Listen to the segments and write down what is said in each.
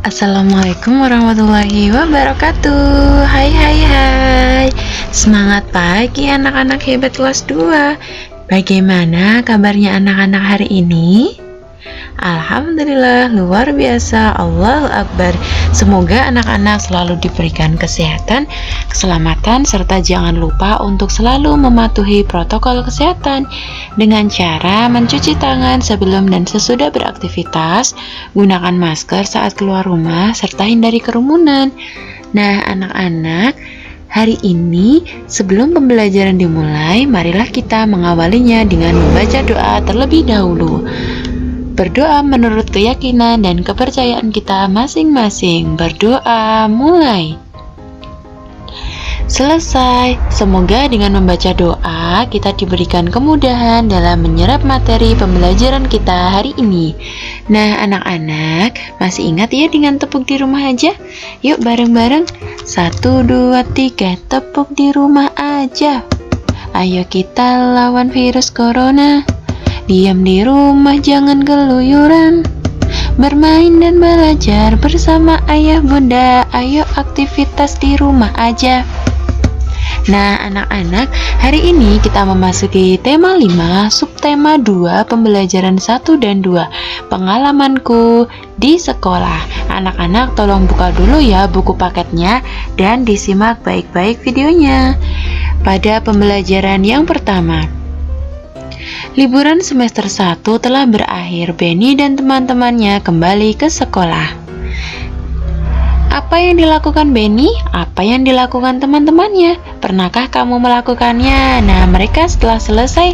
Assalamualaikum warahmatullahi wabarakatuh. Hai. Semangat pagi anak-anak hebat kelas 2. Bagaimana kabarnya anak-anak hari ini? Alhamdulillah, luar biasa. Allahu Akbar. Semoga anak-anak selalu diberikan kesehatan, keselamatan, serta jangan lupa untuk selalu mematuhi protokol kesehatan dengan cara mencuci tangan sebelum dan sesudah beraktivitas, gunakan masker saat keluar rumah, serta hindari kerumunan. Nah, anak-anak, hari ini sebelum pembelajaran dimulai, marilah kita mengawalinya dengan membaca doa terlebih dahulu. Berdoa menurut keyakinan dan kepercayaan kita masing-masing. Berdoa mulai. Selesai. Semoga dengan membaca doa kita diberikan kemudahan dalam menyerap materi pembelajaran kita hari ini. Nah, anak-anak, masih ingat ya dengan tepuk di rumah aja? Yuk bareng-bareng. 1, 2, 3, tepuk di rumah aja. Ayo kita lawan virus corona. Diam di rumah, jangan keluyuran. Bermain dan belajar bersama ayah bunda. Ayo aktivitas di rumah aja. Nah, anak-anak, hari ini kita memasuki tema 5, subtema 2, pembelajaran 1 dan 2, pengalamanku di sekolah. Anak-anak tolong buka dulu ya buku paketnya dan disimak baik-baik videonya. Pada pembelajaran yang pertama, liburan semester 1 telah berakhir. Benny dan teman-temannya kembali ke sekolah. Apa yang dilakukan Benny? Apa yang dilakukan teman-temannya? Pernahkah kamu melakukannya? Nah, mereka setelah selesai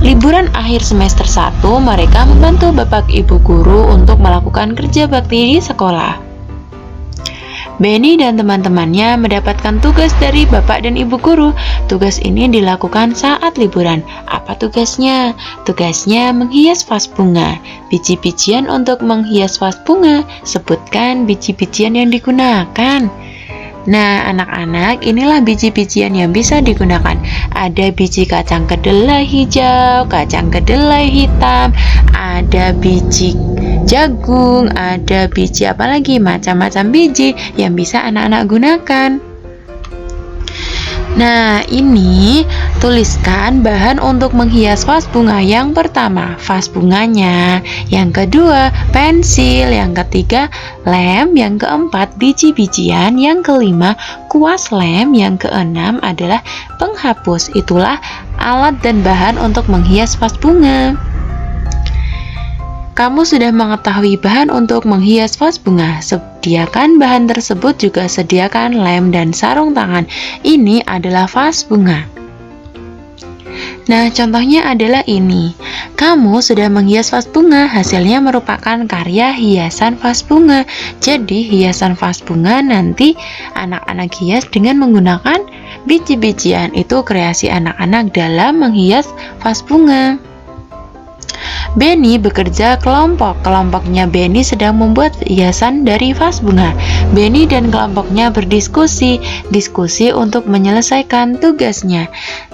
liburan akhir semester 1, mereka membantu bapak ibu guru untuk melakukan kerja bakti di sekolah. Benny dan teman-temannya mendapatkan tugas dari bapak dan ibu guru. Tugas ini dilakukan saat liburan. Apa tugasnya? Tugasnya menghias vas bunga. Biji-bijian untuk menghias vas bunga. Sebutkan biji-bijian yang digunakan. Nah, anak-anak, inilah biji-bijian yang bisa digunakan. Ada biji kacang kedelai hijau, kacang kedelai hitam, ada biji jagung, ada biji apa lagi, macam-macam biji yang bisa anak-anak gunakan. Nah, ini tuliskan bahan untuk menghias vas bunga. Yang pertama, vas bunganya. Yang kedua, pensil. Yang ketiga, lem. Yang keempat, biji-bijian. Yang kelima, kuas lem. Yang keenam adalah penghapus. Itulah alat dan bahan untuk menghias vas bunga. Kamu sudah mengetahui bahan untuk menghias vas bunga. Sediakan bahan tersebut, juga sediakan lem dan sarung tangan. Ini adalah vas bunga. Nah, contohnya adalah ini. Kamu sudah menghias vas bunga, hasilnya merupakan karya hiasan vas bunga. Jadi, hiasan vas bunga nanti anak-anak hias dengan menggunakan biji-bijian. Itu kreasi anak-anak dalam menghias vas bunga. Benny bekerja kelompok. Kelompoknya Benny sedang membuat hiasan dari vas bunga. Benny dan kelompoknya berdiskusi untuk menyelesaikan tugasnya.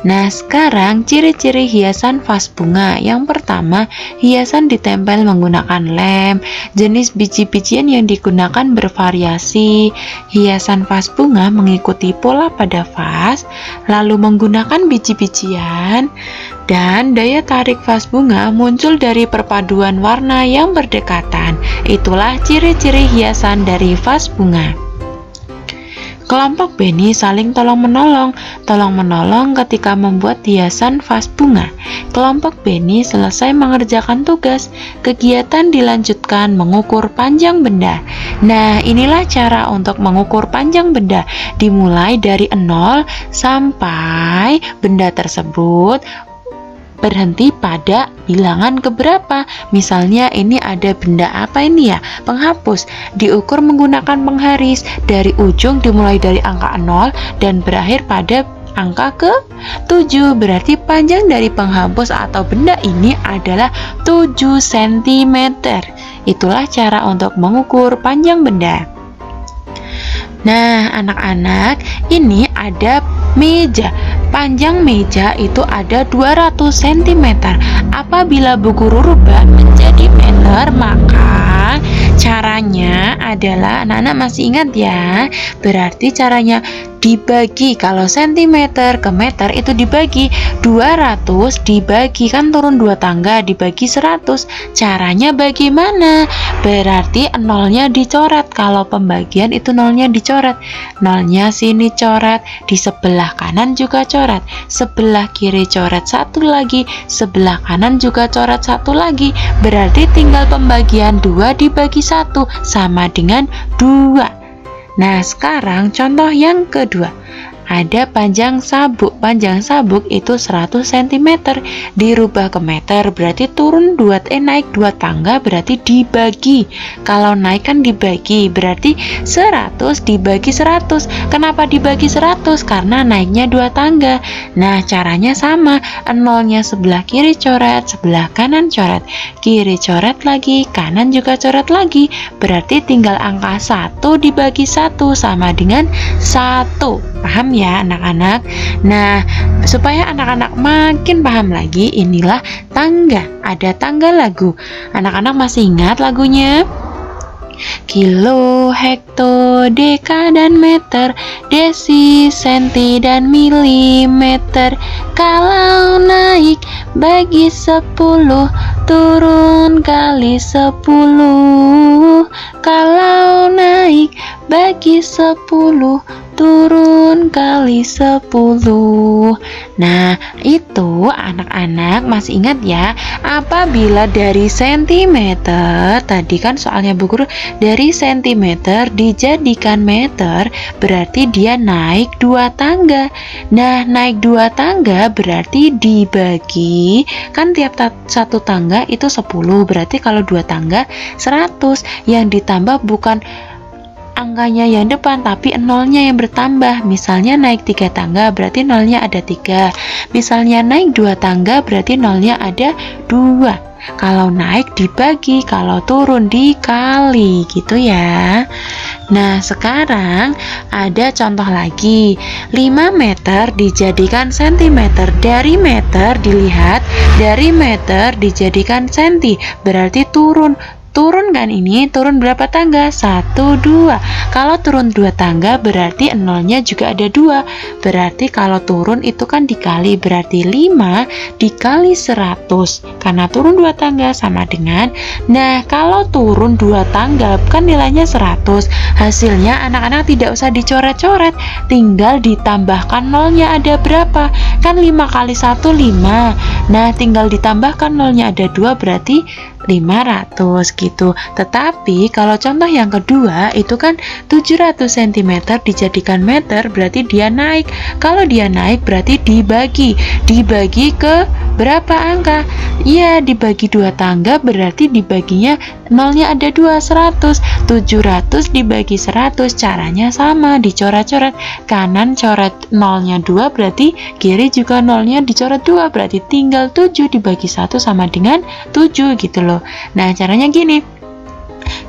Nah, sekarang ciri-ciri hiasan vas bunga. Yang pertama, hiasan ditempel menggunakan lem. Jenis biji-bijian yang digunakan bervariasi. Hiasan vas bunga mengikuti pola pada vas, lalu menggunakan biji-bijian. Dan daya tarik vas bunga muncul dari perpaduan warna yang berdekatan. Itulah ciri-ciri hiasan dari vas bunga. Kelompok Benny saling tolong-menolong ketika membuat hiasan vas bunga. Kelompok Benny selesai mengerjakan tugas. Kegiatan dilanjutkan mengukur panjang benda. Nah, inilah cara untuk mengukur panjang benda. Dimulai dari 0 sampai benda tersebut berhenti pada bilangan keberapa. Misalnya ini ada benda apa ini ya? Penghapus. Diukur menggunakan pengharis. Dari ujung dimulai dari angka 0 dan berakhir pada angka ke-7. Berarti panjang dari penghapus atau benda ini adalah 7 cm. Itulah cara untuk mengukur panjang benda. Nah, anak-anak, ini ada meja. panjang meja itu ada 200 cm. Apabila Bu Guru rubah menjadi meter, maka caranya adalah, anak-anak masih ingat ya? Berarti caranya dibagi, kalau sentimeter ke meter itu dibagi 200, dibagi, kan turun 2 tangga, dibagi 100. Caranya bagaimana? Berarti nolnya dicoret. Kalau pembagian itu nolnya dicoret. Nolnya sini coret, di sebelah kanan juga coret, sebelah kiri coret satu lagi, sebelah kanan juga coret satu lagi. Berarti tinggal pembagian 2 dibagi 1 sama dengan 2. Nah, sekarang contoh yang kedua. Ada panjang sabuk. Panjang sabuk itu 100 cm. Dirubah ke meter, berarti naik 2 tangga, berarti dibagi. Kalau naik kan dibagi, berarti 100 dibagi 100. Kenapa dibagi 100? Karena naiknya 2 tangga. Nah, caranya sama. Nolnya sebelah kiri coret, sebelah kanan coret, kiri coret lagi, kanan juga coret lagi. Berarti tinggal angka 1 dibagi 1 sama dengan 1. Paham ya anak-anak? Nah, supaya anak-anak makin paham lagi, inilah tangga. Ada tangga lagu. Anak-anak masih ingat lagunya? Kilo, hekto, deka, dan meter, desi, senti, dan milimeter. Kalau naik bagi 10, turun kali 10. Kalau naik bagi 10, turun kali 10. Nah, itu anak-anak masih ingat ya? Apabila dari sentimeter, tadi kan soalnya Bu Guru, dari sentimeter dijadikan meter, berarti dia naik 2 tangga. Nah, naik 2 tangga berarti dibagi, kan tiap satu tangga itu 10, berarti kalau 2 tangga 100. Yang ditambah bukan angkanya yang depan, tapi nolnya yang bertambah. Misalnya naik 3 tangga, berarti nolnya ada 3. Misalnya naik 2 tangga, berarti nolnya ada 2. Kalau naik dibagi, kalau turun dikali, gitu ya. Nah, sekarang ada contoh lagi. 5 meter dijadikan sentimeter. Dari meter dilihat, dari meter dijadikan senti, berarti turun. Turun kan ini, turun berapa tangga? 1, 2. Kalau turun 2 tangga berarti nolnya juga ada 2. Berarti kalau turun itu kan dikali, berarti 5 dikali 100. Karena turun 2 tangga sama dengan, nah kalau turun 2 tangga kan nilainya 100. Hasilnya anak-anak tidak usah dicoret-coret, tinggal ditambahkan nolnya ada berapa. Kan 5 kali 1, 5. Nah, tinggal ditambahkan nolnya ada 2, berarti 500 gitu. Tetapi kalau contoh yang kedua itu kan 700 cm dijadikan meter, berarti dia naik. Kalau dia naik berarti dibagi ke berapa angka? Iya, dibagi 2 tangga, berarti dibaginya nolnya ada 2, 100. 700 dibagi 100, caranya sama, dicoret-coret. Kanan coret nolnya 2, berarti kiri juga nolnya dicoret 2, berarti tinggal 7 dibagi 1 sama dengan 7 gitu loh. Nah, caranya gini.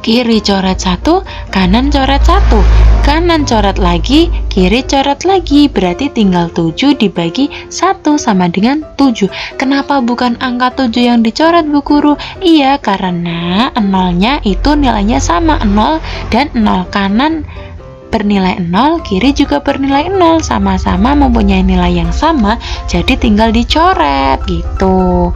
Kiri coret 1, kanan coret 1, kanan coret lagi, kiri coret lagi, berarti tinggal 7 dibagi 1 sama dengan 7. Kenapa bukan angka 7 yang dicoret Bu Guru? Iya, karena nolnya itu nilainya sama, 0 dan 0. Kanan bernilai 0, kiri juga bernilai 0, sama-sama mempunyai nilai yang sama, jadi tinggal dicoret gitu.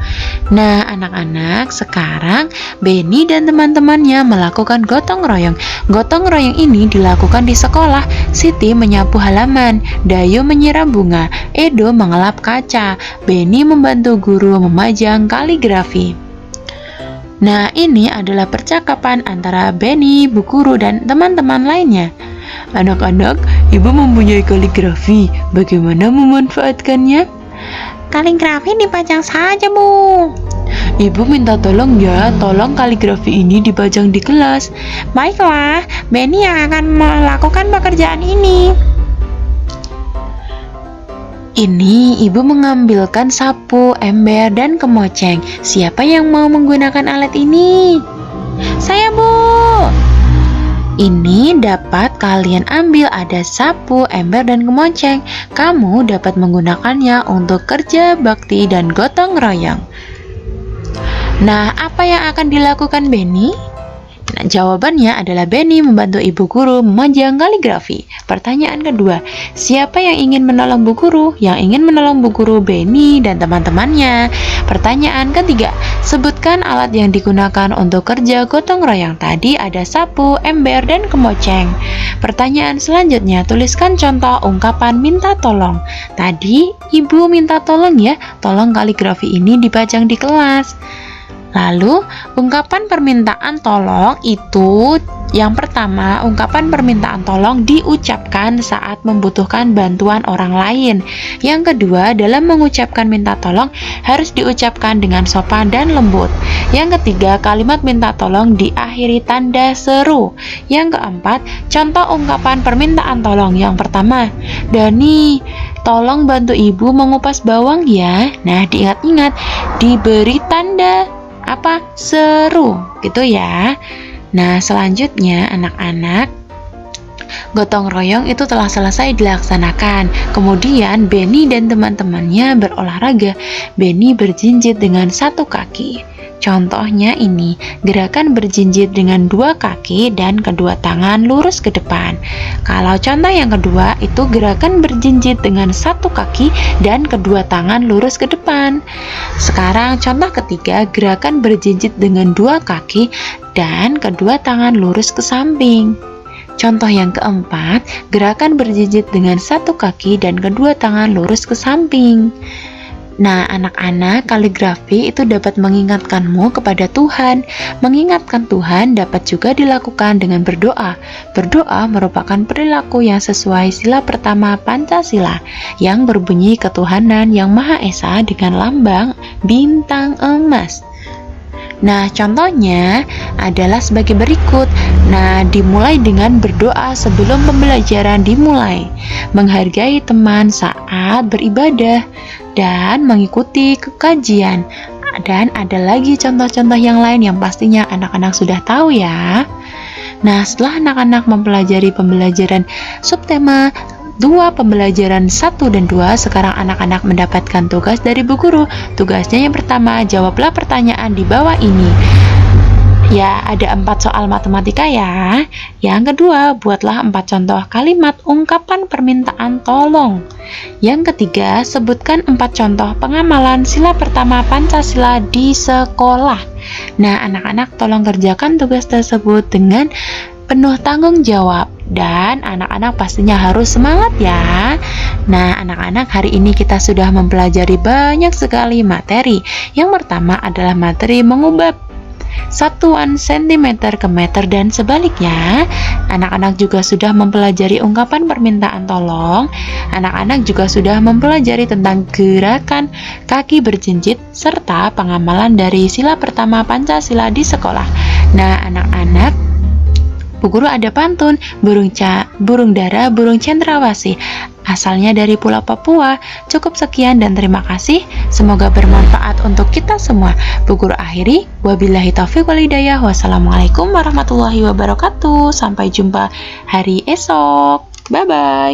Nah, anak-anak, sekarang Benny dan teman-temannya melakukan gotong royong. Gotong royong ini dilakukan di sekolah. Siti menyapu halaman, Dayu menyiram bunga, Edo mengelap kaca, Benny membantu guru memajang kaligrafi. Nah, ini adalah percakapan antara Benny, Bu Guru, dan teman-teman lainnya. Anak-anak, ibu mempunyai kaligrafi. Bagaimana memanfaatkannya? Kaligrafi dipajang saja, Bu. Ibu minta tolong ya, tolong kaligrafi ini dipajang di kelas. Baiklah, Benny yang akan melakukan pekerjaan ini. Ini ibu mengambilkan sapu, ember, dan kemoceng. Siapa yang mau menggunakan alat ini? Saya, Bu. Ini dapat kalian ambil, ada sapu, ember, dan kemonceng. Kamu dapat menggunakannya untuk kerja bakti dan gotong royong. Nah, apa yang akan dilakukan Benny? Nah, jawabannya adalah Benny membantu ibu guru memajang kaligrafi. Pertanyaan kedua, siapa yang ingin menolong bu guru? Yang ingin menolong bu guru Benny dan teman-temannya. Pertanyaan ketiga, sebutkan alat yang digunakan untuk kerja gotong royong. Tadi ada sapu, ember, dan kemonceng. Pertanyaan selanjutnya, tuliskan contoh ungkapan minta tolong. Tadi ibu minta tolong ya, tolong kaligrafi ini dipajang di kelas. Lalu, ungkapan permintaan tolong itu yang pertama, ungkapan permintaan tolong diucapkan saat membutuhkan bantuan orang lain. Yang kedua, dalam mengucapkan minta tolong harus diucapkan dengan sopan dan lembut. Yang ketiga, kalimat minta tolong diakhiri tanda seru. Yang keempat, contoh ungkapan permintaan tolong. Yang pertama, Dani, tolong bantu ibu mengupas bawang ya. Nah, diingat-ingat, diberi tanda seru gitu ya. Nah, selanjutnya anak-anak, gotong royong itu telah selesai dilaksanakan. Kemudian Benny dan teman-temannya berolahraga. Benny berjinjit dengan satu kaki. Contohnya ini, gerakan berjinjit dengan dua kaki dan kedua tangan lurus ke depan. Kalau contoh yang kedua, itu gerakan berjinjit dengan satu kaki dan kedua tangan lurus ke depan. Sekarang contoh ketiga, gerakan berjinjit dengan dua kaki dan kedua tangan lurus ke samping. Contoh yang keempat, gerakan berjinjit dengan satu kaki dan kedua tangan lurus ke samping. Nah, anak-anak, kaligrafi itu dapat mengingatkanmu kepada Tuhan. Mengingatkan Tuhan dapat juga dilakukan dengan berdoa. Berdoa merupakan perilaku yang sesuai sila pertama Pancasila, yang berbunyi ketuhanan yang Maha Esa dengan lambang bintang emas. Nah, contohnya adalah sebagai berikut. Nah, dimulai dengan berdoa sebelum pembelajaran dimulai, menghargai teman saat beribadah, dan mengikuti kajian. Dan ada lagi contoh-contoh yang lain yang pastinya anak-anak sudah tahu ya. Nah, setelah anak-anak mempelajari pembelajaran subtema 2, pembelajaran 1 dan 2, sekarang anak-anak mendapatkan tugas dari bu guru. Tugasnya yang pertama, jawablah pertanyaan di bawah ini. Ya, ada 4 soal matematika ya. Yang kedua, buatlah 4 contoh kalimat ungkapan permintaan tolong. Yang ketiga, sebutkan 4 contoh pengamalan sila pertama Pancasila di sekolah. Nah, anak-anak tolong kerjakan tugas tersebut dengan penuh tanggung jawab, dan anak-anak pastinya harus semangat ya. Nah, anak-anak, hari ini kita sudah mempelajari banyak sekali materi. Yang pertama adalah materi mengubah satuan sentimeter ke meter dan sebaliknya. Anak-anak juga sudah mempelajari ungkapan permintaan tolong. Anak-anak juga sudah mempelajari tentang gerakan kaki berjinjit serta pengamalan dari sila pertama Pancasila di sekolah. Nah, anak-anak, bu guru ada pantun, burung dara, burung cendrawasih, asalnya dari Pulau Papua. Cukup sekian dan terima kasih. Semoga bermanfaat untuk kita semua. Bu guru akhiri, wabillahi taufiq wal hidayah. Wassalamualaikum warahmatullahi wabarakatuh. Sampai jumpa hari esok. Bye bye.